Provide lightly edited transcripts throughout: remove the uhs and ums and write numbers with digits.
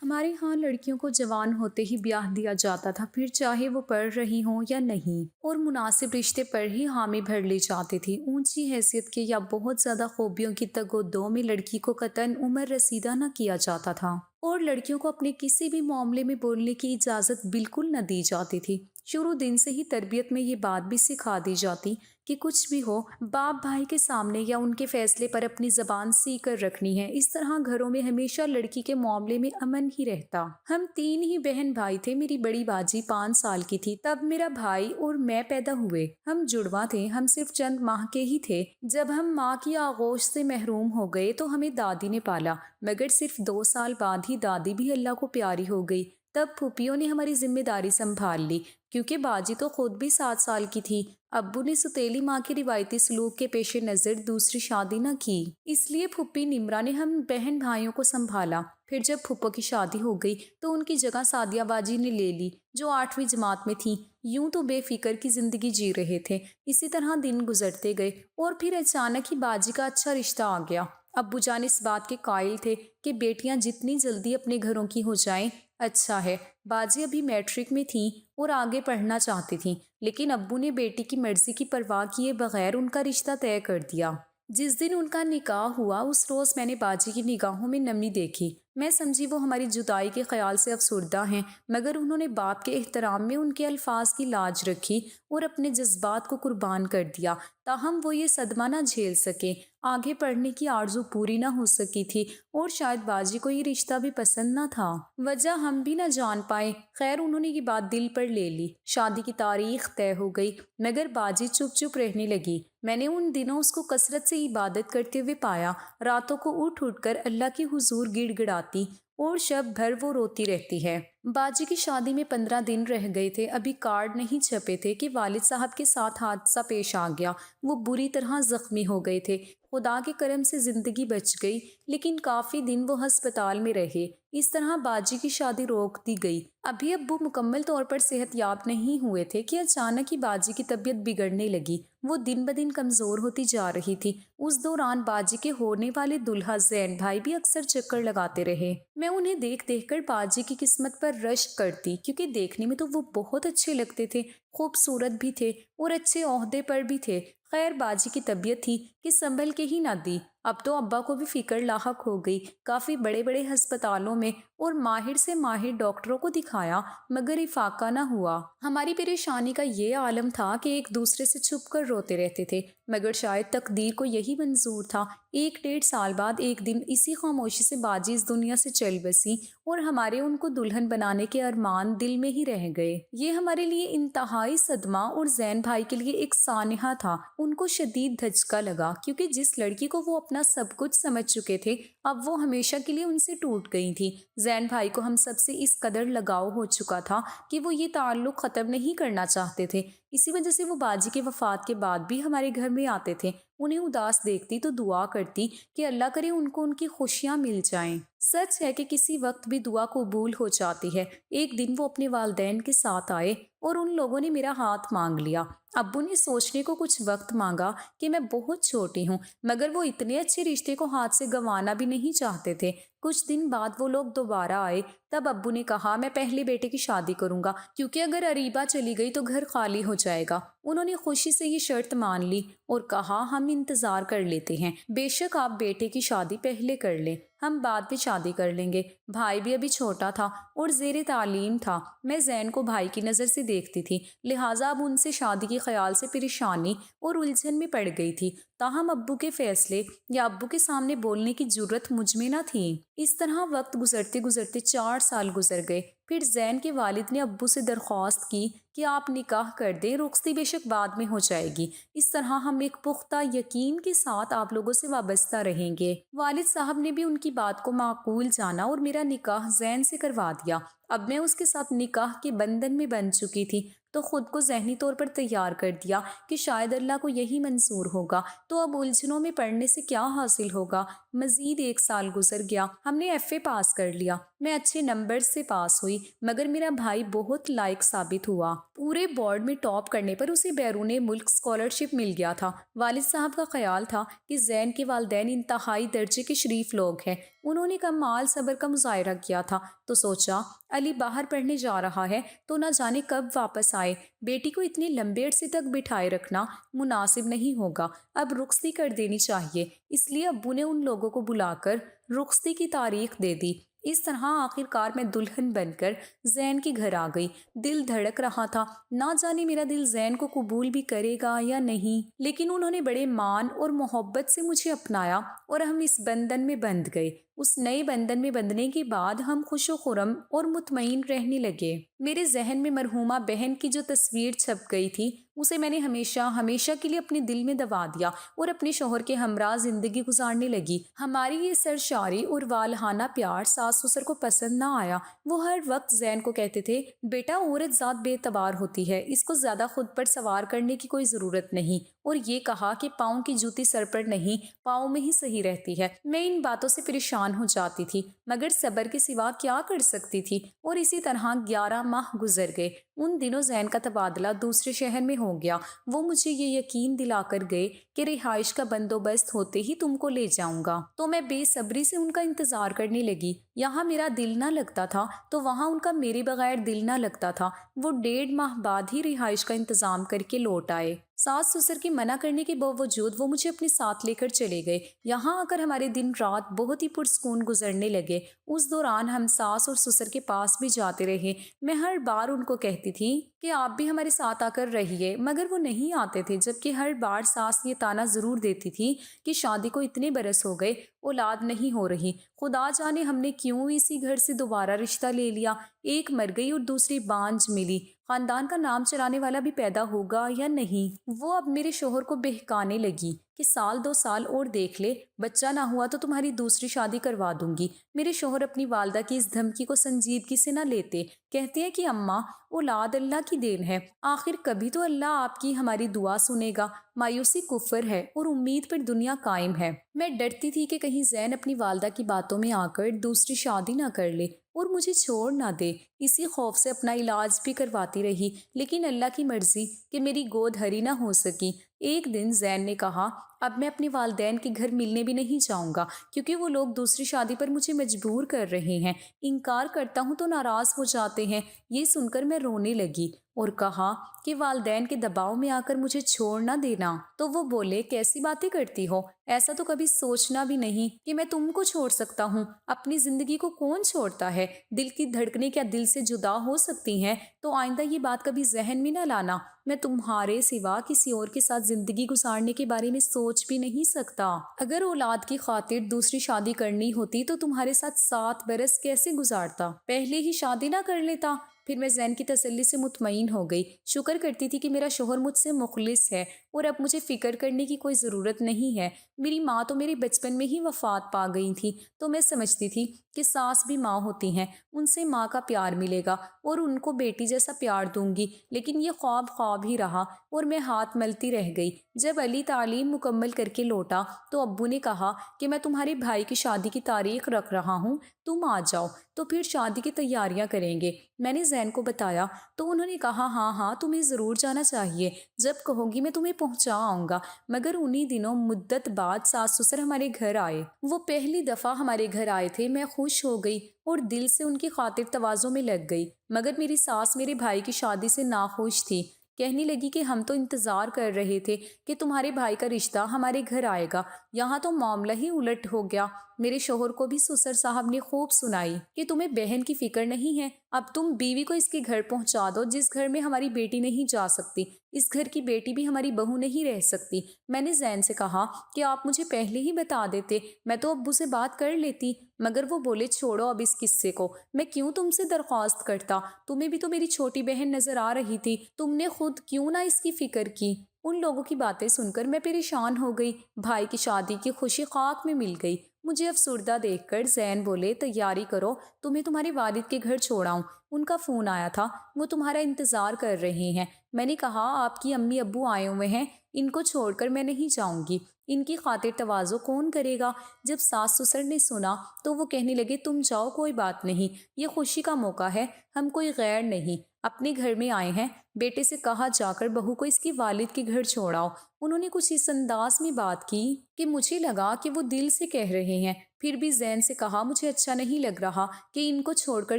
ہمارے ہاں لڑکیوں کو جوان ہوتے ہی بیاہ دیا جاتا تھا، پھر چاہے وہ پڑھ رہی ہوں یا نہیں، اور مناسب رشتے پر ہی حامی بھر لی جاتی تھی۔ اونچی حیثیت کے یا بہت زیادہ خوبیوں کی تگ و دو میں لڑکی کو قطعاً عمر رسیدہ نہ کیا جاتا تھا، اور لڑکیوں کو اپنے کسی بھی معاملے میں بولنے کی اجازت بالکل نہ دی جاتی تھی۔ شروع دن سے ہی تربیت میں یہ بات بھی سکھا دی جاتی کہ کچھ بھی ہو، باپ بھائی کے سامنے یا ان کے فیصلے پر اپنی زبان سی کر رکھنی ہے۔ اس طرح گھروں میں ہمیشہ لڑکی کے معاملے میں امن ہی رہتا۔ ہم 3 ہی بہن بھائی تھے۔ میری بڑی باجی 5 سال کی تھی تب میرا بھائی اور میں پیدا ہوئے۔ ہم جڑواں تھے، ہم صرف چند ماہ کے ہی تھے۔ جب ہم ماں کی آغوش سے محروم ہو گئے تو ہمیں دادی نے پالا، مگر صرف 2 سال بعد ہی دادی بھی اللہ کو پیاری ہو گئی۔ تب پھوپھیوں نے ہماری ذمہ داری سنبھال لی، کیونکہ باجی تو خود بھی 7 سال کی تھی۔ ابو نے سوتیلی ماں کے روایتی سلوک کے پیش نظر دوسری شادی نہ کی، اس لیے پھوپھی نمرا نے ہم بہن بھائیوں کو سنبھالا۔ پھر جب پھوپھو کی شادی ہو گئی تو ان کی جگہ سعدیہ باجی نے لے لی، جو 8ویں جماعت میں تھیں۔ یوں تو بے فکر کی زندگی جی رہے تھے۔ اسی طرح دن گزرتے گئے اور پھر اچانک ہی باجی کا اچھا رشتہ آ گیا۔ ابو جان اس بات کے قائل تھے کہ بیٹیاں جتنی جلدی اپنے گھروں کی ہو جائیں اچھا ہے۔ باجی ابھی میٹرک میں تھیں اور آگے پڑھنا چاہتی تھیں، لیکن ابو نے بیٹی کی مرضی کی پرواہ کیے بغیر ان کا رشتہ طے کر دیا۔ جس دن ان کا نکاح ہوا اس روز میں نے باجی کی نگاہوں میں نمی دیکھی۔ میں سمجھی وہ ہماری جدائی کے خیال سے افسردہ ہیں، مگر انہوں نے باپ کے احترام میں ان کے الفاظ کی لاج رکھی اور اپنے جذبات کو قربان کر دیا، تاہم وہ یہ صدمہ نہ جھیل سکے۔ آگے پڑھنے کی آرزو پوری نہ ہو سکی تھی اور شاید باجی کو یہ رشتہ بھی پسند نہ تھا۔ وجہ ہم بھی نہ جان پائے۔ خیر انہوں نے یہ بات دل پر لے لی۔ شادی کی تاریخ طے ہو گئی، مگر باجی چپ چپ رہنے لگی۔ میں نے ان دنوں اس کو کثرت سے عبادت کرتے ہوئے پایا۔ راتوں کو اٹھ کر اللہ کے حضور گڑ گڑاتی اور شب بھر وہ روتی رہتی ہے۔ باجی کی شادی میں 15 دن رہ گئے تھے، ابھی کارڈ نہیں چھپے تھے کہ والد صاحب کے ساتھ حادثہ پیش آ گیا۔ وہ بری طرح زخمی ہو گئے تھے۔ خدا کے کرم سے زندگی بچ گئی، لیکن کافی دن وہ ہسپتال میں رہے۔ اس طرح باجی کی شادی روک دی گئی۔ ابھی ابو مکمل طور پر صحت یاب نہیں ہوئے تھے کہ اچانک ہی باجی کی طبیعت بگڑنے لگی۔ وہ دن بدن کمزور ہوتی جا رہی تھی۔ اس دوران باجی کے ہونے والے دلہا زین بھائی بھی اکثر چکر لگاتے رہے۔ میں انہیں دیکھ کر باجی کی قسمت پر رشک کرتی، کیونکہ دیکھنے میں تو وہ بہت اچھے لگتے تھے، خوبصورت بھی تھے اور اچھے عہدے پر بھی تھے۔ خیر باجی کی طبیعت تھی کہ سنبھل کے ہی نہ دی۔ اب تو ابا کو بھی فکر لاحق ہو گئی۔ کافی بڑے بڑے ہسپتالوں میں اور ماہر سے ماہر ڈاکٹروں کو دکھایا، مگر افاقہ نہ ہوا۔ ہماری پریشانی کا یہ عالم تھا کہ ایک دوسرے سے چھپ کر روتے رہتے تھے، مگر شاید تقدیر کو یہی منظور تھا۔ 1 ڈیڑھ سال بعد ایک دن اسی خاموشی سے باجی اس دنیا سے چل بسی اور ہمارے ان کو دلہن بنانے کے ارمان دل میں ہی رہ گئے۔ یہ ہمارے لیے انتہائی صدمہ اور زین بھائی کے لیے ایک سانحہ تھا۔ ان کو شدید دھچکا لگا، کیونکہ جس لڑکی کو وہ اپنا سب کچھ سمجھ چکے تھے اب وہ ہمیشہ کے لیے ان سے ٹوٹ گئی تھی۔ زین بھائی کو ہم سب سے اس قدر لگاؤ ہو چکا تھا کہ وہ یہ تعلق ختم نہیں کرنا چاہتے تھے۔ اسی وجہ سے وہ باجی کے وفات کے بعد بھی ہمارے گھر میں آتے تھے۔ انہیں اداس دیکھتی تو دعا کرتی کہ اللہ کرے ان کو ان کی خوشیاں مل جائیں۔ سچ ہے کہ کسی وقت بھی دعا قبول ہو جاتی ہے۔ ایک دن وہ اپنے والدین کے ساتھ آئے اور ان لوگوں نے میرا ہاتھ مانگ لیا۔ ابو نے سوچنے کو کچھ وقت مانگا کہ میں بہت چھوٹی ہوں، مگر وہ اتنے اچھے رشتے کو ہاتھ سے گنوانا بھی نہیں چاہتے تھے۔ کچھ دن بعد وہ لوگ دوبارہ آئے، تب ابو نے کہا میں پہلے بیٹے کی شادی کروں گا، کیونکہ اگر اریبہ چلی گئی تو گھر خالی ہو جائے گا۔ انہوں نے خوشی سے یہ شرط مان لی اور کہا ہم انتظار کر لیتے ہیں، بے شک آپ بیٹے کی شادی پہلے کر لیں، ہم بعد میں شادی کر لیں گے۔ بھائی بھی ابھی چھوٹا تھا اور زیر تعلیم تھا۔ میں زین کو بھائی کی نظر سے دیکھتی تھی، لہٰذا اب ان سے شادی کے خیال سے پریشانی اور الجھن میں پڑ گئی تھی۔ تاہم ابو کے فیصلے یا ابو کے سامنے بولنے کی جرت مجھ میں نہ تھی۔ اس طرح وقت گزرتے گزرتے 4 سال گزر گئے۔ پھر زین کے والد نے ابو سے درخواست کی کہ آپ نکاح کر دیں، رخصتی بے شک بعد میں ہو جائے گی، اس طرح ہم ایک پختہ یقین کے ساتھ آپ لوگوں سے وابستہ رہیں گے۔ والد صاحب نے بھی ان کی بات کو معقول جانا اور میرا نکاح زین سے کروا دیا۔ اب میں اس کے ساتھ نکاح کے بندھن میں بندھ چکی تھی، تو خود کو ذہنی طور پر تیار کر دیا کہ شاید اللہ کو یہی منظور ہوگا، تو اب الجھنوں میں پڑنے سے کیا حاصل ہوگا۔ مزید 1 سال گزر گیا، ہم نے FA پاس کر لیا۔ میں اچھے نمبر سے پاس ہوئی، مگر میرا بھائی بہت لائق ثابت ہوا۔ پورے بورڈ میں ٹاپ کرنے پر اسے بیرون ملک اسکالرشپ مل گیا تھا۔ والد صاحب کا خیال تھا کہ زین کے والدین انتہائی درجے کے شریف لوگ ہیں۔ انہوں نے کمال صبر کا مظاہرہ کیا تھا تو سوچا علی باہر پڑھنے جا رہا ہے تو نہ جانے کب واپس آئے، بیٹی کو اتنے لمبے عرصے تک بٹھائے رکھنا مناسب نہیں ہوگا، اب رخصتی کر دینی چاہیے۔ اس لیے ابو نے ان لوگوں کو بلا کر رخصتی کی تاریخ دے دی۔ اس طرح آخر کار میں دلہن بن کر زین کے گھر آ گئی۔ دل دھڑک رہا تھا، نہ جانے میرا دل زین کو قبول بھی کرے گا یا نہیں، لیکن انہوں نے بڑے مان اور محبت سے مجھے اپنایا اور ہم اس بندھن میں بندھ گئے۔ اس نئے بندھن میں بندھنے کے بعد ہم خوش و خرم اور مطمئن رہنے لگے۔ میرے ذہن میں مرحومہ بہن کی جو تصویر چھپ گئی تھی اسے میں نے ہمیشہ کے لیے اپنے دل میں دبا دیا اور اپنے شوہر کے ہمراہ زندگی گزارنے لگی۔ ہماری یہ سرشاری اور والہانہ پیار ساس سسر کو پسند نہ آیا۔ وہ ہر وقت زین کو کہتے تھے، بیٹا عورت ذات بے اعتبار ہوتی ہے، اس کو زیادہ خود پر سوار کرنے کی کوئی ضرورت نہیں، اور یہ کہا کہ پاؤں کی جوتی سر پر نہیں پاؤں میں ہی صحیح رہتی ہے۔ میں ان باتوں سے پریشان ہو جاتی تھی مگر صبر کے سوا کیا کر سکتی تھی، اور اسی طرح 11 ماہ گزر گئے۔ ان دنوں زین کا تبادلہ دوسرے شہر میں ہو گیا۔ وہ مجھے یہ یقین دلا کر گئے کہ رہائش کا بندوبست ہوتے ہی تم کو لے جاؤں گا، تو میں بے صبری سے ان کا انتظار کرنے لگی۔ یہاں میرا دل نہ لگتا تھا تو وہاں ان کا میرے بغیر دل نہ لگتا تھا۔ وہ 1.5 ماہ بعد ہی رہائش کا انتظام کر کے لوٹ آئے۔ ساس سسر کی منع کرنے کے باوجود وہ مجھے اپنے ساتھ لے کر چلے گئے۔ یہاں آ کر ہمارے دن رات بہت ہی پرسکون گزرنے لگے۔ اس دوران ہم ساس اور سسر کے پاس بھی جاتے رہے۔ میں ہر بار ان کو کہتی تھی کہ آپ بھی ہمارے ساتھ آ کر رہیے، مگر وہ نہیں آتے تھے، جبکہ ہر بار ساس یہ طعنہ ضرور دیتی تھی کہ شادی کو اتنے برس ہو گئے، اولاد نہیں ہو رہی، خدا جانے ہم نے کیوں اسی گھر سے دوبارہ رشتہ لے لیا، ایک مر گئی اور دوسری بانجھ ملی، خاندان کا نام چلانے والا بھی پیدا ہوگا یا نہیں۔ وہ اب میرے شوہر کو بہکانے لگی کہ 1-2 سال اور دیکھ لے، بچہ نہ ہوا تو تمہاری دوسری شادی کروا دوں گی۔ میرے شوہر اپنی والدہ کی اس دھمکی کو سنجیدگی سے نہ لیتے، کہتے ہیں کہ اماں، اولاد اللہ کی دین ہے، آخر کبھی تو اللہ آپ کی ہماری دعا سنے گا۔ مایوسی کفر ہے اور امید پر دنیا قائم ہے۔ میں ڈرتی تھی کہ کہیں زین اپنی والدہ کی باتوں میں آ کر دوسری شادی نہ کر لے اور مجھے چھوڑ نہ دے۔ اسی خوف سے اپنا علاج بھی کرواتی رہی، لیکن اللہ کی مرضی کہ میری گود ہری نہ ہو سکی۔ ایک دن زین نے کہا، اب میں اپنے والدین کے گھر ملنے بھی نہیں جاؤں گا، کیونکہ وہ لوگ دوسری شادی پر مجھے مجبور کر رہے ہیں، انکار کرتا ہوں تو ناراض ہو جاتے ہیں۔ یہ سن کر میں رونے لگی اور کہا کہ والدین کے دباؤ میں آ کر مجھے چھوڑ نہ دینا۔ تو وہ بولے، کیسی باتیں کرتی ہو، ایسا تو کبھی سوچنا بھی نہیں کہ میں تم کو چھوڑ سکتا ہوں۔ اپنی زندگی کو کون چھوڑتا ہے؟ دل کی دھڑکنیں کیا دل سے جدا ہو سکتی ہیں؟ تو آئندہ یہ بات کبھی ذہن میں نہ لانا، میں تمہارے سوا کسی اور کے ساتھ زندگی گزارنے کے بارے میں سوچ بھی نہیں سکتا۔ اگر اولاد کی خاطر دوسری شادی کرنی ہوتی تو تمہارے ساتھ 7 برس کیسے گزارتا؟ پہلے ہی شادی نہ کر لیتا۔ پھر میں زین کی تسلی سے مطمئن ہو گئی، شکر کرتی تھی کہ میرا شوہر مجھ سے مخلص ہے اور اب مجھے فکر کرنے کی کوئی ضرورت نہیں ہے۔ میری ماں تو میرے بچپن میں ہی وفات پا گئی تھی، تو میں سمجھتی تھی کہ ساس بھی ماں ہوتی ہیں، ان سے ماں کا پیار ملے گا اور ان کو بیٹی جیسا پیار دوں گی، لیکن یہ خواب ہی رہا اور میں ہاتھ ملتی رہ گئی۔ جب علی تعلیم مکمل کر کے لوٹا تو ابو نے کہا کہ میں تمہارے بھائی کی شادی کی تاریخ رکھ رہا ہوں، تم آ جاؤ تو پھر شادی کی تیاریاں کریں گے۔ میں نے زین کو بتایا تو انہوں نے کہا، ہاں تمہیں ضرور جانا چاہیے، جب کہو گی میں تمہیں پہنچا آؤں گا۔ مگر انہی دنوں مدت بعد ساس سسر ہمارے گھر آئے۔ وہ پہلی دفعہ ہمارے گھر آئے تھے۔ میں خوش ہو گئی اور دل سے ان کی خاطر تواضع میں لگ گئی، مگر میری ساس میرے بھائی کی شادی سے ناخوش تھی۔ کہنے لگی کہ ہم تو انتظار کر رہے تھے کہ تمہارے بھائی کا رشتہ ہمارے گھر آئے گا، یہاں تو معاملہ ہی الٹ ہو گیا۔ میرے شوہر کو بھی سسر صاحب نے خوب سنائی کہ تمہیں بہن کی فکر نہیں ہے، اب تم بیوی کو اس کے گھر پہنچا دو جس گھر میں ہماری بیٹی نہیں جا سکتی، اس گھر کی بیٹی بھی ہماری بہو نہیں رہ سکتی۔ میں نے زین سے کہا کہ آپ مجھے پہلے ہی بتا دیتے، میں تو ابو سے بات کر لیتی، مگر وہ بولے، چھوڑو اب اس قصے کو، میں کیوں تم سے درخواست کرتا، تمہیں بھی تو میری چھوٹی بہن نظر آ رہی تھی، تم نے خود کیوں نہ اس کی فکر کی۔ ان لوگوں کی باتیں سن کر میں پریشان ہو گئی۔ بھائی کی شادی کی خوشی خاک میں مل گئی۔ مجھے افسردہ دیکھ کر زین بولے، تیاری کرو، تمہیں تمہارے والد کے گھر چھوڑاؤں، ان کا فون آیا تھا، وہ تمہارا انتظار کر رہے ہیں۔ میں نے کہا آپ کی امی ابو آئے ہوئے ہیں، ان کو چھوڑ کر میں نہیں جاؤں گی، ان کی خاطر تواضع کون کرے گا؟ جب ساس سسر نے سنا تو وہ کہنے لگے تم جاؤ کوئی بات نہیں، یہ خوشی کا موقع ہے، ہم کوئی غیر نہیں، اپنے گھر میں آئے ہیں، بیٹے سے کہا جا کر بہو کو اس کے والد کے گھر چھوڑاؤ۔ انہوں نے کچھ اس انداز میں بات کی کہ مجھے لگا کہ وہ دل سے کہہ رہے ہیں، پھر بھی زین سے کہا مجھے اچھا نہیں لگ رہا کہ ان کو چھوڑ کر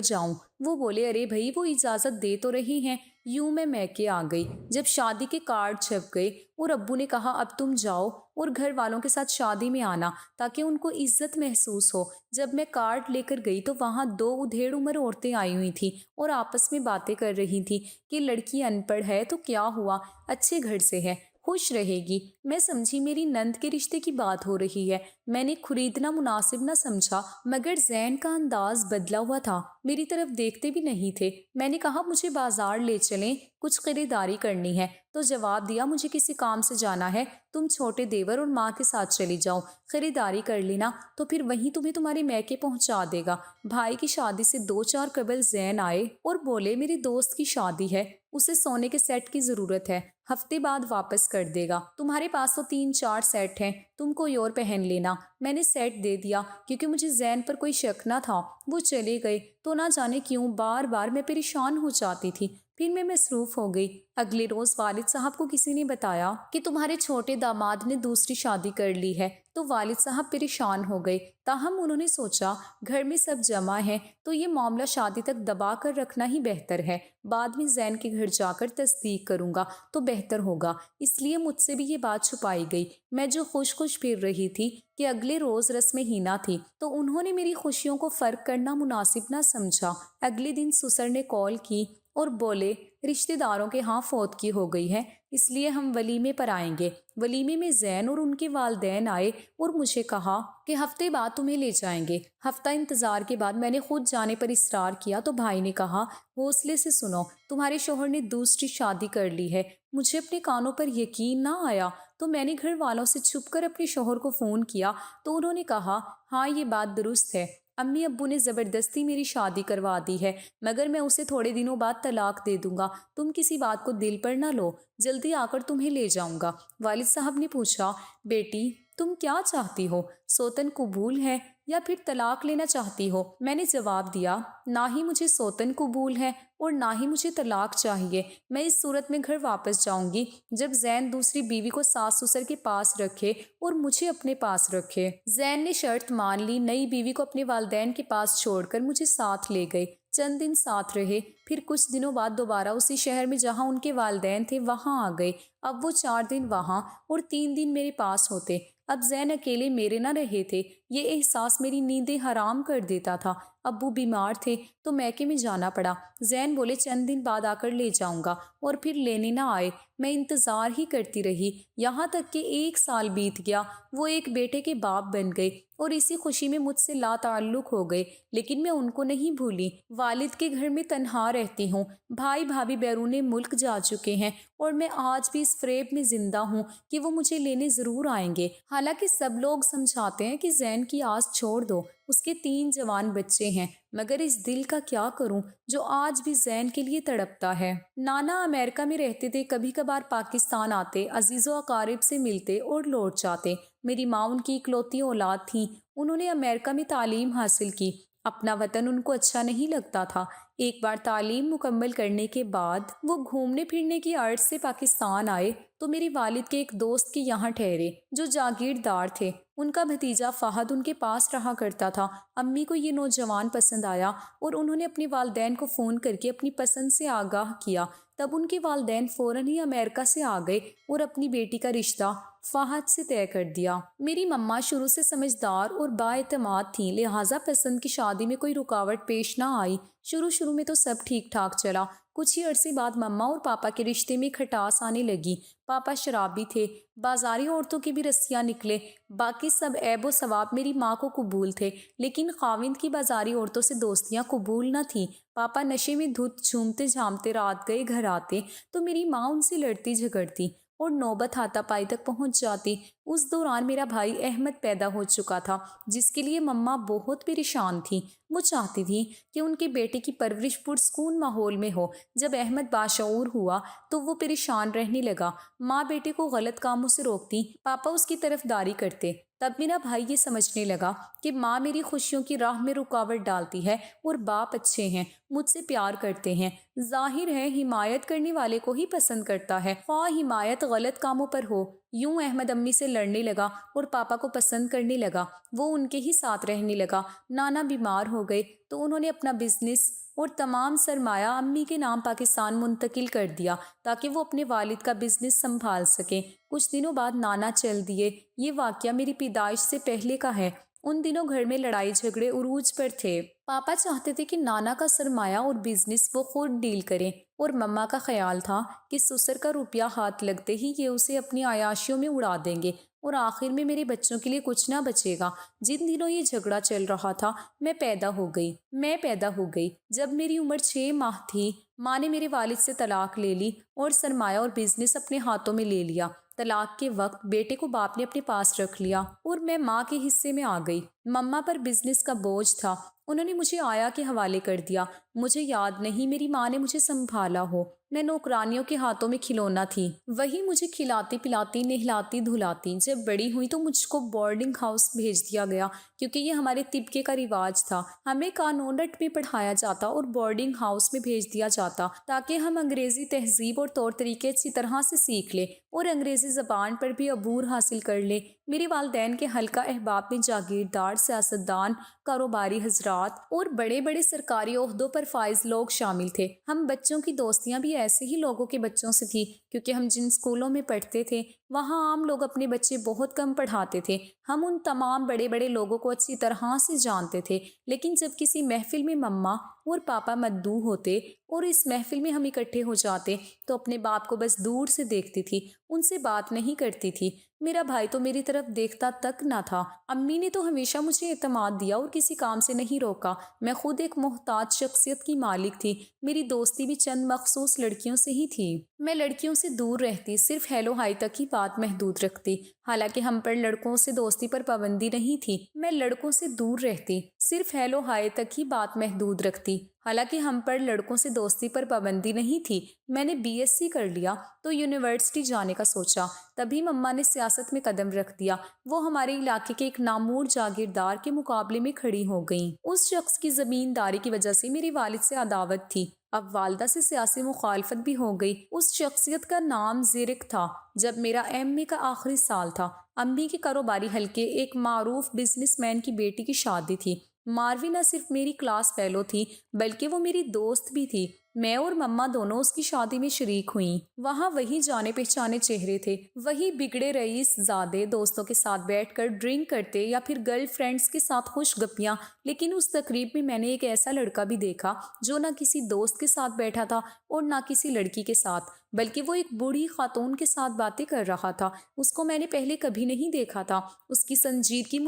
جاؤں۔ وہ بولے ارے بھائی وہ اجازت دے تو رہے ہیں۔ یوں میں میکے آ گئی۔ جب شادی کے کارڈ چھپ گئے اور ابو نے کہا اب تم جاؤ اور گھر والوں کے ساتھ شادی میں آنا تاکہ ان کو عزت محسوس ہو۔ جب میں کارڈ لے کر گئی تو وہاں 2 ادھیڑ عمر عورتیں آئی ہوئی تھیں اور آپس میں باتیں کر رہی تھیں کہ لڑکی ان پڑھ ہے تو کیا ہوا، اچھے گھر سے ہے، خوش رہے گی۔ میں سمجھی میری نند کے رشتے کی بات ہو رہی ہے۔ میں نے خریدنا مناسب نہ سمجھا، مگر زین کا انداز بدلا ہوا تھا، میری طرف دیکھتے بھی نہیں تھے۔ میں نے کہا مجھے بازار لے چلیں، کچھ خریداری کرنی ہے، تو جواب دیا مجھے کسی کام سے جانا ہے، تم چھوٹے دیور اور ماں کے ساتھ چلی جاؤ، خریداری کر لینا تو پھر وہیں تمہیں تمہارے میکے پہنچا دے گا۔ بھائی کی شادی سے 2-4 قبل زین آئے اور بولے میری دوست کی شادی ہے، اسے سونے کے سیٹ کی ضرورت ہے، ہفتے بعد واپس کر دے گا، تمہارے پاس تو 3-4 سیٹ ہیں، تم کوئی اور پہن لینا۔ میں نے سیٹ دے دیا کیونکہ مجھے زین پر کوئی شک نہ تھا۔ وہ چلے گئے تو نہ جانے کیوں بار بار میں پریشان ہو جاتی تھی، پھر میں مصروف ہو گئی۔ اگلے روز والد صاحب کو کسی نے بتایا کہ تمہارے چھوٹے داماد نے دوسری شادی کر لی ہے، تو والد صاحب پریشان ہو گئے۔ تاہم انہوں نے سوچا گھر میں سب جمع ہیں تو یہ معاملہ شادی تک دبا کر رکھنا ہی بہتر ہے، بعد میں زین کے گھر جا کر تصدیق کروں گا تو بہتر ہوگا، اس لیے مجھ سے بھی یہ بات چھپائی گئی۔ میں جو خوش پھر رہی تھی کہ اگلے روز رسم ہینا تھی تو انہوں نے میری خوشیوں کو فرق کرنا مناسب نہ سمجھا۔ اگلے دن سسر نے کال کی اور بولے رشتہ داروں کے ہاں فوتگی ہو گئی ہے، اس لیے ہم ولیمے پر آئیں گے۔ ولیمے میں زین اور ان کے والدین آئے اور مجھے کہا کہ ہفتے بعد تمہیں لے جائیں گے۔ ہفتہ انتظار کے بعد میں نے خود جانے پر اصرار کیا تو بھائی نے کہا حوصلے سے سنو، تمہارے شوہر نے دوسری شادی کر لی ہے۔ مجھے اپنے کانوں پر یقین نہ آیا تو میں نے گھر والوں سے چھپ کر اپنے شوہر کو فون کیا تو انہوں نے کہا ہاں یہ بات درست ہے، امی ابو نے زبردستی میری شادی کروا دی ہے، مگر میں اسے تھوڑے دنوں بعد طلاق دے دوں گا، تم کسی بات کو دل پر نہ لو، جلدی آ کر تمہیں لے جاؤں گا۔ والد صاحب نے پوچھا بیٹی تم کیا چاہتی ہو، سوتن قبول ہے یا پھر طلاق لینا چاہتی ہو؟ میں نے جواب دیا نہ ہی مجھے سوتن قبول ہے اور نہ ہی مجھے طلاق چاہیے، میں اس صورت میں گھر واپس جاؤں گی جب زین دوسری بیوی کو ساس سسر کے پاس رکھے اور مجھے اپنے پاس رکھے۔ زین نے شرط مان لی، نئی بیوی کو اپنے والدین کے پاس چھوڑ کر مجھے ساتھ لے گئے۔ چند دن ساتھ رہے، پھر کچھ دنوں بعد دوبارہ اسی شہر میں جہاں ان کے والدین تھے وہاں آ گئے۔ اب وہ 4 دن وہاں اور 3 دن میرے پاس ہوتے۔ اب زین اکیلے میرے نہ رہے تھے، یہ احساس میری نیندیں حرام کر دیتا تھا۔ ابو بیمار تھے تو میکے میں جانا پڑا۔ زین بولے چند دن بعد آ کر لے جاؤں گا اور پھر لینے نہ آئے۔ میں انتظار ہی کرتی رہی، یہاں تک کہ 1 سال بیت گیا، وہ ایک بیٹے کے باپ بن گئے اور اسی خوشی میں مجھ سے لا تعلق ہو گئے، لیکن میں ان کو نہیں بھولی۔ والد کے گھر میں تنہا رہتی ہوں، بھائی بھابھی بیرون ملک جا چکے ہیں اور میں آج بھی اس فریب میں زندہ ہوں کہ وہ مجھے لینے ضرور آئیں گے۔ حالانکہ سب لوگ سمجھاتے ہیں کہ زین کی آس چھوڑ دو، اس کے 3 جوان بچے ہیں، مگر اس دل کا کیا کروں جو آج بھی زین کے لیے تڑپتا ہے۔ نانا امریکہ میں رہتے تھے، کبھی کبھار پاکستان آتے، عزیز و اقارب سے ملتے اور لوٹ جاتے۔ میری ماں ان کی اکلوتی اولاد تھی، انہوں نے امریکہ میں تعلیم حاصل کی، اپنا وطن ان کو اچھا نہیں لگتا تھا۔ ایک بار تعلیم مکمل کرنے کے بعد وہ گھومنے پھرنے کی عرض سے پاکستان آئے تو میری والد کے ایک دوست کے یہاں ٹھہرے جو جاگیردار تھے۔ ان کا بھتیجا فہد ان کے پاس رہا کرتا تھا۔ امی کو یہ نوجوان پسند آیا اور انہوں نے اپنے والدین کو فون کر کے اپنی پسند سے آگاہ کیا۔ تب ان کے والدین فوراً ہی امریکہ سے آ گئے اور اپنی بیٹی کا رشتہ فہد سے طے کر دیا۔ میری مما شروع سے سمجھدار اور بااعتماد تھیں، لہٰذا پسند کی شادی میں کوئی رکاوٹ پیش نہ آئی۔ شروع میں تو سب ٹھیک ٹھاک چلا، کچھ ہی عرصے بعد مما اور پاپا کے رشتے میں کھٹاس آنے لگی۔ پاپا شرابی تھے، بازاری عورتوں کی بھی رسیاں نکلے، باقی سب عیب و ثواب میری ماں کو قبول تھے، لیکن خاوند کی بازاری عورتوں سے دوستیاں قبول نہ تھیں۔ پاپا نشے میں دھت جھومتے جھامتے رات گئے گھر آتے تو میری ماں ان سے لڑتی جھگڑتی، اور نوبت ہاتھا پائی تک پہنچ جاتی۔ اس دوران میرا بھائی احمد پیدا ہو چکا تھا، جس کے لیے مما بہت پریشان تھی۔ وہ چاہتی تھی کہ ان کے بیٹے کی پرورش پرسکون ماحول میں ہو۔ جب احمد باشعور ہوا تو وہ پریشان رہنے لگا۔ ماں بیٹے کو غلط کاموں سے روکتی، پاپا اس کی طرفداری کرتے۔ تب میرا بھائی یہ سمجھنے لگا کہ ماں میری خوشیوں کی راہ میں رکاوٹ ڈالتی ہے اور باپ اچھے ہیں، مجھ سے پیار کرتے ہیں۔ ظاہر ہے حمایت کرنے والے کو ہی پسند کرتا ہے، خواہ حمایت غلط کاموں پر ہو۔ یوں احمد امی سے لڑنے لگا اور پاپا کو پسند کرنے لگا۔ وہ ان کے ہی ساتھ رہنے لگا۔ نانا بیمار ہو گئے تو انہوں نے اپنا بزنس اور تمام سرمایہ امی کے نام پاکستان منتقل کر دیا تاکہ وہ اپنے والد کا بزنس سنبھال سکیں۔ کچھ دنوں بعد نانا چل دیے۔ یہ واقعہ میری پیدائش سے پہلے کا ہے۔ ان دنوں گھر میں لڑائی جھگڑے عروج پر تھے۔ پاپا چاہتے تھے کہ نانا کا سرمایہ اور بزنس وہ خود ڈیل کریں، اور مما کا خیال تھا کہ سسر کا روپیہ ہاتھ لگتے ہی یہ اسے اپنی عیاشیوں میں اڑا دیں گے اور آخر میں میرے بچوں کے لیے کچھ نہ بچے گا۔ جن دنوں یہ جھگڑا چل رہا تھا میں پیدا ہو گئی۔ جب میری عمر 6 ماہ تھی، ماں نے میرے والد سے طلاق لے لی اور سرمایہ اور بزنس اپنے ہاتھوں میں لے لیا۔ طلاق کے وقت بیٹے کو باپ نے اپنے پاس رکھ لیا اور میں ماں کے حصے میں آ گئی۔ مما پر بزنس کا بوجھ تھا، انہوں نے مجھے آیا کے حوالے کر دیا۔ مجھے یاد نہیں میری ماں نے مجھے سنبھالا ہو۔ میں نوکرانیوں کے ہاتھوں میں کھلونا تھی، وہی مجھے کھلاتی پلاتی نہلاتی دھلاتی۔ جب بڑی ہوئی تو مجھ کو بورڈنگ ہاؤس بھیج دیا گیا کیونکہ یہ ہمارے طبقے کا رواج تھا۔ ہمیں قانونٹ میں پڑھایا جاتا اور بورڈنگ ہاؤس میں بھیج دیا جاتا تاکہ ہم انگریزی تہذیب اور طور طریقے اچھی طرح سے سیکھ لیں اور انگریزی زبان پر بھی عبور حاصل کر لیں۔ میرے والدین کے حلقہ احباب میں جاگیردار، سیاستدان، کاروباری حضرات اور بڑے بڑے سرکاری عہدوں پر فائز لوگ شامل تھے۔ ہم بچوں کی دوستیاں بھی ایسے ہی لوگوں کے بچوں سے تھی کیونکہ ہم جن اسکولوں میں پڑھتے تھے وہاں عام لوگ اپنے بچے بہت کم پڑھاتے تھے۔ ہم ان تمام بڑے بڑے لوگوں کو اچھی طرح سے جانتے تھے، لیکن جب کسی محفل میں مما اور پاپا مدعو ہوتے اور اس محفل میں ہم اکٹھے ہو جاتے تو اپنے باپ کو بس دور سے دیکھتی تھی، ان سے بات نہیں کرتی تھی۔ میرا بھائی تو میری طرف دیکھتا تک نہ تھا۔ امی نے تو ہمیشہ مجھے اعتماد دیا اور کسی کام سے نہیں روکا۔ میں خود ایک محتاط شخصیت کی مالک تھی۔ میری دوستی بھی چند مخصوص لڑکیوں سے ہی تھی۔ میں لڑکیوں سے دور رہتی، صرف ہیلو ہائی تک ہی بات محدود رکھتی، حالانکہ ہم پر لڑکوں سے دوستی پر پابندی نہیں تھی۔ میں لڑکوں سے دور رہتی، صرف ہیلو ہائی تک ہی بات محدود رکھتی، حالانکہ ہم پر لڑکوں سے دوستی پر پابندی نہیں تھی۔ میں نے BSc کر لیا تو یونیورسٹی جانے کا سوچا، تبھی مما نے سیاست میں قدم رکھ دیا۔ وہ ہمارے علاقے کے ایک نامور جاگیردار کے مقابلے میں کھڑی ہو گئیں۔ اس شخص کی زمینداری کی وجہ سے میری والد سے عداوت تھی، اب والدہ سے سیاسی مخالفت بھی ہو گئی۔ اس شخصیت کا نام زیرک تھا۔ جب میرا MA کا آخری سال تھا، امی کے کاروباری حلقے ایک معروف بزنس مین کی بیٹی کی شادی تھی۔ ماروی نہ صرف میری کلاس فیلو تھی بلکہ وہ میری دوست بھی تھی۔ میں اور مما دونوں اس کی شادی میں شریک ہوئیں۔ وہاں وہی جانے پہچانے چہرے تھے، وہی بگڑے رئیس زادے دوستوں کے ساتھ بیٹھ کر ڈرنک کرتے یا پھر گرل فرینڈز کے ساتھ خوش گپیاں۔ لیکن اس تقریب میں میں نے ایک ایسا لڑکا بھی دیکھا جو نہ کسی دوست کے ساتھ بیٹھا تھا اور نہ کسی لڑکی کے ساتھ، بلکہ وہ ایک بوڑھی خاتون کے ساتھ باتیں کر رہا تھا۔ اس کو میں نے پہلے کبھی نہیں دیکھا تھا۔ اس کی سنجیدگی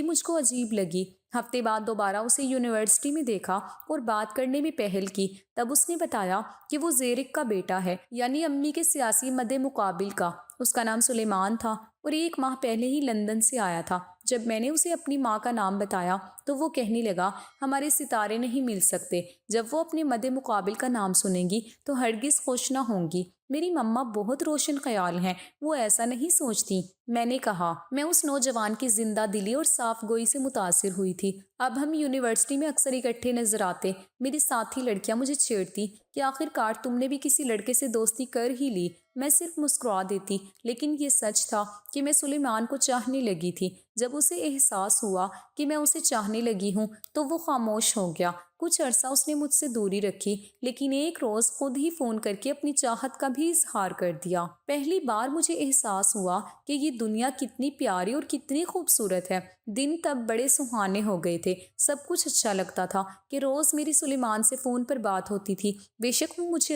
مجھ کو عجیب لگی۔ ہفتے بعد دوبارہ اسے یونیورسٹی میں دیکھا اور بات کرنے میں پہل کی۔ تب اس نے بتایا کہ وہ زیرک کا بیٹا ہے، یعنی امی کے سیاسی مد مقابل کا۔ اس کا نام سلیمان تھا اور 1 ماہ پہلے ہی لندن سے آیا تھا۔ جب میں نے اسے اپنی ماں کا نام بتایا تو وہ کہنے لگا ہمارے ستارے نہیں مل سکتے۔ جب وہ اپنے مد مقابل کا نام سنیں گی تو ہرگز خوش نہ ہوں گی۔ میری مما بہت روشن خیال ہیں، وہ ایسا نہیں سوچتی۔ میں نے کہا۔ میں اس نوجوان کی زندہ دلی اور صاف گوئی سے متاثر ہوئی تھی۔ اب ہم یونیورسٹی میں اکثر اکٹھے نظر آتے۔ میری ساتھی لڑکیاں مجھے چھیڑتی کہ آخر کار تم نے بھی کسی لڑکے سے دوستی کر ہی لی۔ میں صرف مسکرا دیتی، لیکن یہ سچ تھا کہ میں سلیمان کو چاہنے لگی تھی۔ جب اسے احساس ہوا کہ میں اسے چاہنے لگی ہوں تو وہ خاموش ہو گیا۔ کچھ عرصہ اس نے مجھ سے دوری رکھی، لیکن ایک روز خود ہی فون کر کے اپنی چاہت کا بھی اظہار کر دیا۔ پہلی بار مجھے احساس ہوا کہ یہ دنیا کتنی پیاری اور کتنی خوبصورت ہے۔ دن تب بڑے سہانے ہو گئے تھے، سب کچھ اچھا لگتا تھا کہ روز میری سلیمان سے فون پر بات ہوتی تھی۔ بے شک وہ مجھے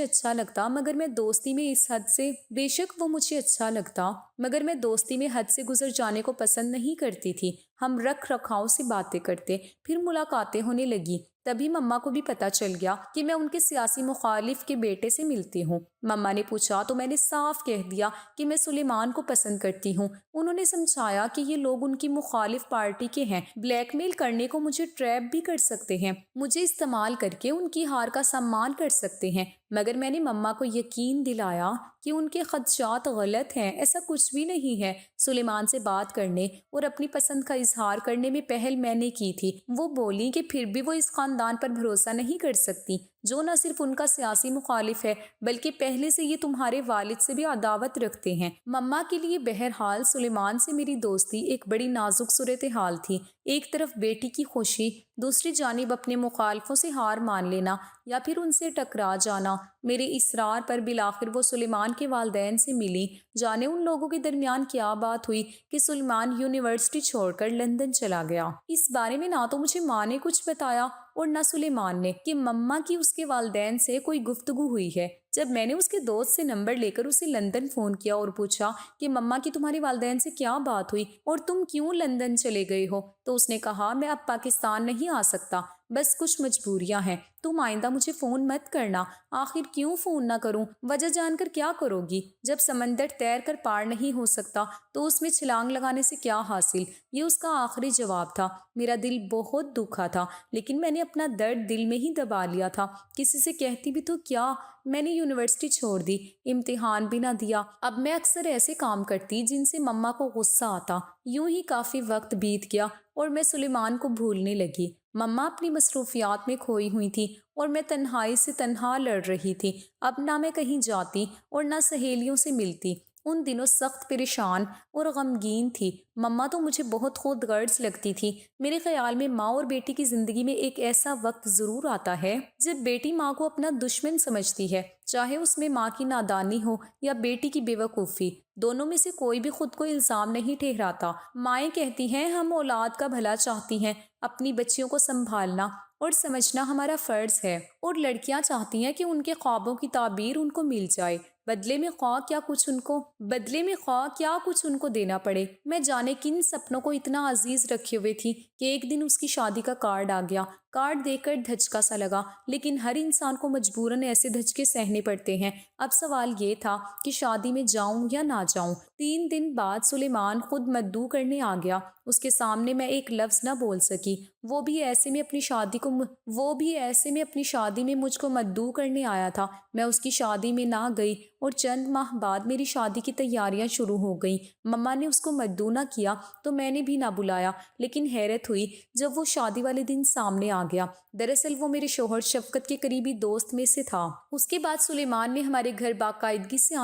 اچھا لگتا مگر میں دوستی میں اس حد سے مگر میں دوستی میں حد سے گزر جانے کو پسند نہیں کرتی تھی۔ ہم رکھ رکھاؤ سے باتیں کرتے، پھر ملاقاتیں ہونے لگی۔ تبھی مما کو بھی پتا چل گیا کہ میں ان کے سیاسی مخالف کے بیٹے سے ملتی ہوں۔ مما نے پوچھا تو میں نے صاف کہہ دیا کہ میں سلیمان کو پسند کرتی ہوں۔ انہوں نے سمجھایا کہ یہ لوگ ان کی مخالف پارٹی کے ہیں، بلیک میل کرنے کو مجھے ٹریپ بھی کر سکتے ہیں، مجھے استعمال کر کے ان کی ہار کا سامان کر سکتے ہیں۔ مگر میں نے مما کو یقین دلایا کہ ان کے خدشات غلط ہیں، ایسا کچھ بھی نہیں ہے۔ سلیمان سے بات کرنے اور اپنی پسند کا اظہار کرنے میں پہل میں نے کی تھی۔ وہ بولی کہ پھر بھی وہ اس خاندان پر بھروسہ نہیں کر سکتی جو نہ صرف ان کا سیاسی مخالف ہے بلکہ پہلے سے یہ تمہارے والد سے بھی عداوت رکھتے ہیں۔ مما کے لیے بہرحال سلیمان سے میری دوستی ایک بڑی نازک صورتحال تھی۔ ایک طرف بیٹی کی خوشی، دوسری جانب اپنے مخالفوں سے ہار مان لینا یا پھر ان سے ٹکرا جانا۔ میرے اصرار پر بالآخر وہ سلیمان کے والدین سے ملی۔ جانے ان لوگوں کے درمیان کیا بات ہوئی کہ سلیمان یونیورسٹی چھوڑ کر لندن چلا گیا۔ اس بارے میں نہ تو مجھے ماں نے کچھ بتایا اور نہ سلیمان نے کہ مما کی اس کے والدین سے کوئی گفتگو ہوئی ہے۔ جب میں نے اس کے دوست سے نمبر لے کر اسے لندن فون کیا اور پوچھا کہ مما کی تمہارے والدین سے کیا بات ہوئی اور تم کیوں لندن چلے گئے ہو، تو اس نے کہا میں اب پاکستان نہیں آ سکتا، بس کچھ مجبوریاں ہیں، تم آئندہ مجھے فون مت کرنا۔ آخر کیوں فون نہ کروں؟ وجہ جان کر کیا کرو گی؟ جب سمندر تیر کر پار نہیں ہو سکتا تو اس میں چھلانگ لگانے سے کیا حاصل؟ یہ اس کا آخری جواب تھا۔ میرا دل بہت دکھا تھا لیکن میں نے اپنا درد دل میں ہی دبا لیا تھا۔ کسی سے کہتی بھی تو کیا؟ میں نے یونیورسٹی چھوڑ دی، امتحان بھی نہ دیا۔ اب میں اکثر ایسے کام کرتی جن سے مما کو غصہ آتا۔ یوں ہی کافی وقت بیت گیا اور میں سلیمان کو بھولنے لگی۔ مما اپنی مصروفیات میں کھوئی ہوئی تھی اور میں تنہائی سے تنہا لڑ رہی تھی۔ اب نہ میں کہیں جاتی اور نہ سہیلیوں سے ملتی۔ ان دنوں سخت پریشان اور غمگین تھی۔ مما تو مجھے بہت خود غرض لگتی تھی۔ میرے خیال میں ماں اور بیٹی کی زندگی میں ایک ایسا وقت ضرور آتا ہے جب بیٹی ماں کو اپنا دشمن سمجھتی ہے، چاہے اس میں ماں کی نادانی ہو یا بیٹی کی بے وقوفی۔ دونوں میں سے کوئی بھی خود کو الزام نہیں ٹھہراتا۔ مائیں کہتی ہیں ہم اولاد کا بھلا چاہتی ہیں، اپنی بچیوں کو سنبھالنا اور سمجھنا ہمارا فرض ہے، اور لڑکیاں چاہتی ہیں کہ ان کے خوابوں کی تعبیر ان کو مل جائے، بدلے میں خواہ کیا کچھ ان کو دینا پڑے۔ میں جانے کن سپنوں کو اتنا عزیز رکھے ہوئے تھی کہ ایک دن اس کی شادی کا کارڈ آ گیا۔ کارڈ دیکھ کر دھچکا سا لگا، لیکن ہر انسان کو مجبوراً ایسے دھچکے سہنے پڑتے ہیں۔ اب سوال یہ تھا کہ شادی میں جاؤں یا نہ جاؤں۔ 3 دن بعد سلیمان خود مدعو کرنے آ گیا۔ اس کے سامنے میں ایک لفظ نہ بول سکی۔ وہ بھی ایسے میں اپنی شادی میں مجھ کو مدعو کرنے آیا تھا۔ میں اس کی شادی میں نہ گئی اور چند ماہ بعد میری شادی کی تیاریاں شروع ہو گئیں۔ مما نے اس کو مدعو نہ کیا تو میں نے بھی نہ بلایا، لیکن حیرت ہوئی جب وہ شادی والے دن سامنے آ گیا۔ دراصل وہ میرے شوہر شفقت کے قریبی دوست میں سے تھا۔ اس کے بعد سلیمان نے ہمارے گھر باقاعدگی سے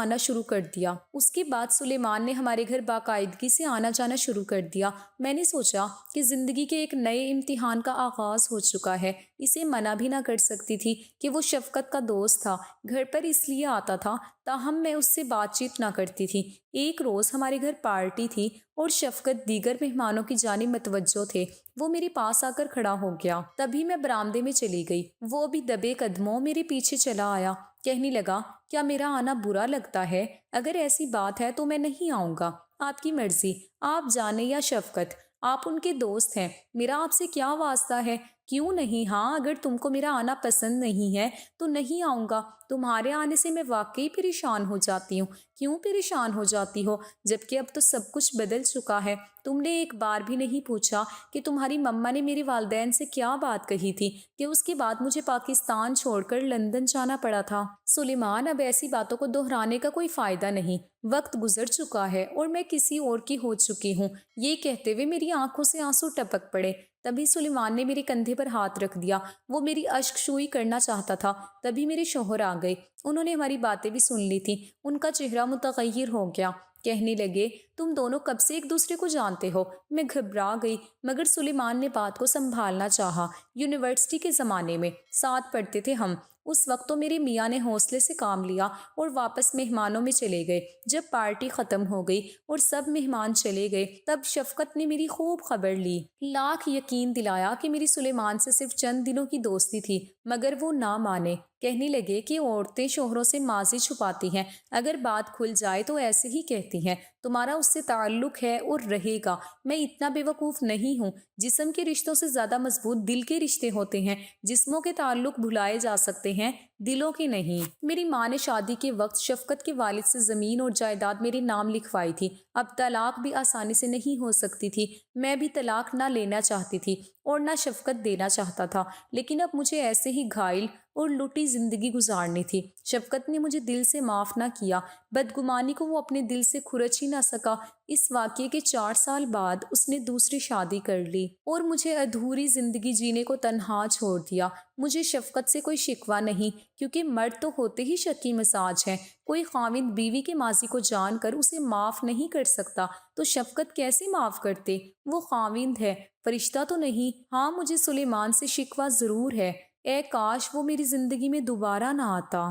آنا جانا شروع کر دیا۔ میں نے سوچا کہ زندگی کے ایک نئے امتحان کا آغاز ہو چکا ہے۔ اسے منع بھی نہ کر سکتی تھی کہ وہ شفقت کا دوست تھا، گھر پر اس لیے آتا تھا تاہم میں اس سے بات چیت نہ کرتی تھی۔ ایک روز ہمارے گھر پارٹی تھی اور شفقت دیگر مہمانوں کی جانب متوجہ تھے۔ وہ میرے پاس آ کر کھڑا ہو گیا۔ تبھی میں برآمدے میں چلی گئی۔ وہ بھی دبے قدموں میرے پیچھے چلا آیا۔ کہنے لگا کیا میرا آنا برا لگتا ہے؟ اگر ایسی بات ہے تو میں نہیں آؤں گا، آپ کی مرضی، آپ جانے یا شفقت، آپ ان کے دوست ہیں، میرا آپ سے کیا واسطہ ہے؟ کیوں نہیں؟ ہاں اگر تم کو میرا آنا پسند نہیں ہے تو نہیں آؤں گا۔ تمہارے آنے سے میں واقعی پریشان ہو جاتی ہوں۔ کیوں پریشان ہو جاتی ہو؟ جبکہ اب تو سب کچھ بدل چکا ہے۔ تم نے ایک بار بھی نہیں پوچھا کہ تمہاری مما نے میرے والدین سے کیا بات کہی تھی کہ اس کے بعد مجھے پاکستان چھوڑ کر لندن جانا پڑا تھا۔ سلیمان اب ایسی باتوں کو دہرانے کا کوئی فائدہ نہیں، وقت گزر چکا ہے اور میں کسی اور کی ہو چکی ہوں۔ یہ کہتے ہوئے میری آنکھوں سے آنسو ٹپک پڑے۔ تبھی سلیمان نے میرے کندھے پر ہاتھ رکھ دیا۔ وہ میری اشک شوئی کرنا چاہتا تھا۔ تبھی میرے شوہر آ گئے۔ انہوں نے ہماری باتیں بھی سن لی تھی۔ ان کا چہرہ متغیر ہو گیا۔ کہنے لگے تم دونوں کب سے ایک دوسرے کو جانتے ہو؟ میں گھبرا گئی، مگر سلیمان نے بات کو سنبھالنا چاہا۔ یونیورسٹی کے زمانے میں ساتھ پڑھتے تھے ہم۔ اس وقت تو میرے میاں نے حوصلے سے کام لیا اور واپس مہمانوں میں چلے گئے۔ جب پارٹی ختم ہو گئی اور سب مہمان چلے گئے تب شفقت نے میری خوب خبر لی، لاکھ یقین دلایا کہ میری سلیمان سے صرف چند دنوں کی دوستی تھی، مگر وہ نہ مانے۔ کہنے لگے کہ عورتیں شوہروں سے ماضی چھپاتی ہیں، اگر بات کھل جائے تو ایسے ہی کہتی ہیں۔ تمہارا اس سے تعلق ہے اور رہے گا۔ میں اتنا بے وقوف نہیں ہوں۔ جسم کے رشتوں سے زیادہ مضبوط دل کے رشتے ہوتے ہیں۔ جسموں کے تعلق بھلائے جا سکتے ہیں، دلوں کے نہیں۔ میری ماں نے شادی کے وقت شفقت کے والد سے زمین اور جائیداد میرے نام لکھوائی تھی۔ اب طلاق بھی آسانی سے نہیں ہو سکتی تھی۔ میں بھی طلاق نہ لینا چاہتی تھی اور نہ شفقت دینا چاہتا تھا، لیکن اب مجھے ایسے ہی گھائل اور لٹی زندگی گزارنی تھی۔ شفقت نے مجھے دل سے معاف نہ کیا۔ بدگمانی کو وہ اپنے دل سے کھرچ ہی نہ سکا۔ اس واقعے کے 4 سال بعد اس نے دوسری شادی کر لی اور مجھے ادھوری زندگی جینے کو تنہا چھوڑ دیا۔ مجھے شفقت سے کوئی شکوہ نہیں، کیونکہ مرد تو ہوتے ہی شکی مزاج ہیں۔ کوئی خاوند بیوی کے ماضی کو جان کر اسے معاف نہیں کر سکتا تو شفقت کیسے معاف کرتے؟ وہ خاوند ہے، فرشتہ تو نہیں۔ ہاں، مجھے سلیمان سے شکوہ ضرور ہے۔ اے کاش وہ میری زندگی میں دوبارہ نہ آتا۔